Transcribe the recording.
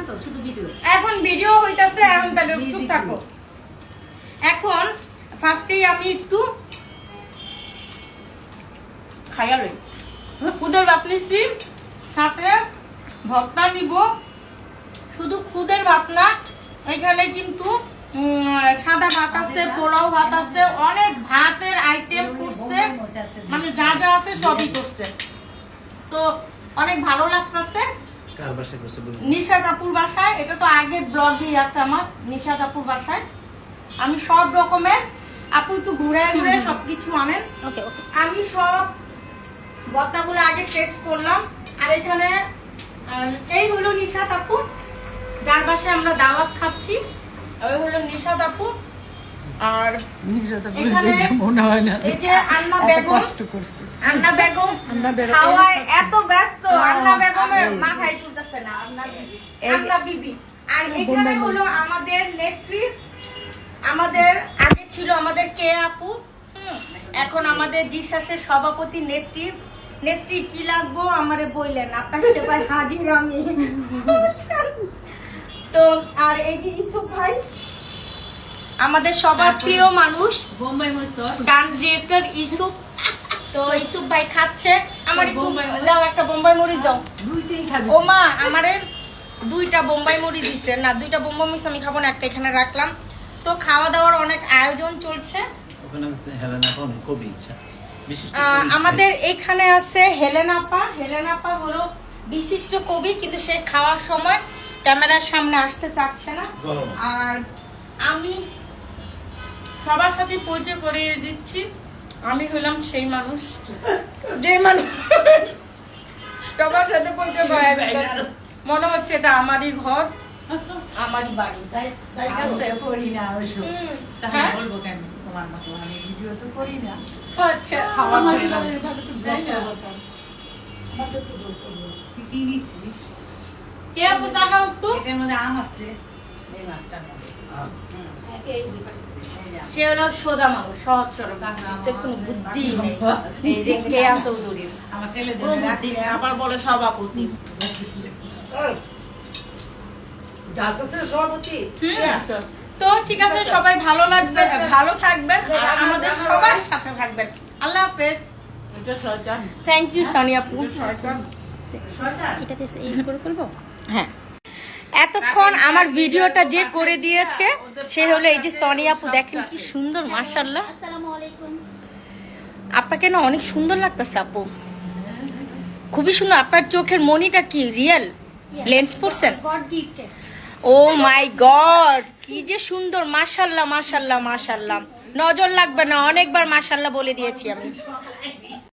তো শুধু ভিডিও। এখন ভিডিও হইতাছে, এখন তাহলে চুপ থাকো। এখন ফার্স্টেই আমি একটু খাইয়া লই। খুদের ভাত নিচ্ছি, সাথে ভর্তা নিব। শুধু খুদের ভাত না, এখানে কিন্তু সাদা ভাত আছে, পোলাও ভাত আছে, অনেক ভাতের আইটেম করছে, মানে যা যা আছে সবই করছে। তো অনেক ভালো লাগতেছে। নিশাদ আপুর বাসায়, এটা তো আগের ব্লগেই আছে আমার, নিশাদ আপুর বাসায় আমি সব রকমের, আপু একটু ঘুরে ঘুরে সবকিছু আনেন। আমি সব ভর্তাগুলো আগে টেস্ট করলাম। আর এখানে এই হলো নিশাদ আপু, যার বাসায় আমরা দাওয়াত খাচ্ছি, ওই হলো নিশাদ আপু। আর এখানে এই যে আন্না বেগম, আন্না বেগম খাওয়ায় এত ব্যস্ত, আন্না বেগমের মাথায় তুলতেছে না, আন্না বিবি। আর এখানে হলো আমাদের নেত্রী, আমাদের আগে ছিল আমাদের কে আপু, এখন আমাদের জিসাসের সভাপতি নেত্রী। নেত্রী কি লাগবো আমারে বললেন, আপনার সেবায় হাজির আমি। তো আর এই যে ইসুফ ভাই, আমাদের সবার প্রিয় মানুষ, বোম্বাই মস্ত ডান্স ডিরেক্টর ইসুফ। তো ইসুফ ভাই খাচ্ছে, আমার দাও একটা বোম্বাই মরিচ দাও। দুইটাই খাবি? ও মা, আমারে দুইটা বোম্বাই মরিচ দিছে না, দুইটা বোম্বাই মরিচ আমি খাবো না, একটা এখানে রাখলাম। তো খাওয়া দাওয়ার অনেক আয়োজন চলছে। আমাদের এখানে আছে হেলেন আপা। হেলেন আপা হলো বিশিষ্ট কবি, কিন্তু সে খাওয়ার সময় ক্যামেরার সামনে আসতে চাচ্ছে না। আর আমি সবার সাথে পরিচয় করিয়ে দিচ্ছি, আমি হলাম সেই মানুষ, যে মানুষ সবার সাথে পরিচয় করিয়ে দিচ্ছি। মনে হচ্ছে এটা আমারই ঘর, আমারই বাড়ি, তাই আছে। করি না ওইসব, তাহলে হ্যাঁ? বলবো কেন তোমার মতো, আমি ভিডিও তো করি না। আচ্ছা, খাওয়া আমার হয় না। জীবনের ভাবে একটু ব্লগ করবো। তুই কি নিচ্ছিস? কে আপু তাকাও একটু। এটার মধ্যে আম আছে, এই মাছটার মধ্যে। সে হলো সোজা মানুষ, সহজ সরল, এতে কোনো বুদ্ধি নেই। এই যে কেয়া চৌধুরী, আমার ছেলে কোনো বুদ্ধি নেই, আবার বলে সভাপতি। তো ঠিক আছে, সবাই ভালো লাগবে, ভালো থাকবেন, আর আমাদের সবার সাথে থাকবেন। আল্লাহ হাফেজ। থ্যাংক ইউ সানিয়া আপু। এটাতে এই করে করবো। হ্যাঁ, এতক্ষণ আমার ভিডিওটা যে করে দিয়েছে সে হলো এই যে সোনিয়া আপু। দেখেন কি সুন্দর, মাশাআল্লাহ। আসসালামু আলাইকুম। আপনাকে না অনেক সুন্দর লাগতেছে আপু, খুবই সুন্দর। আপনার চোখের মনিটা কি রিয়েল লেন্স পরছেন? God gifted. Oh my god, কি যে সুন্দর, মাশাআল্লাহ মাশাআল্লাহ মাশাআল্লাহ। নজর লাগবে না, অনেকবার মাশাআল্লাহ বলে দিয়েছি আমি।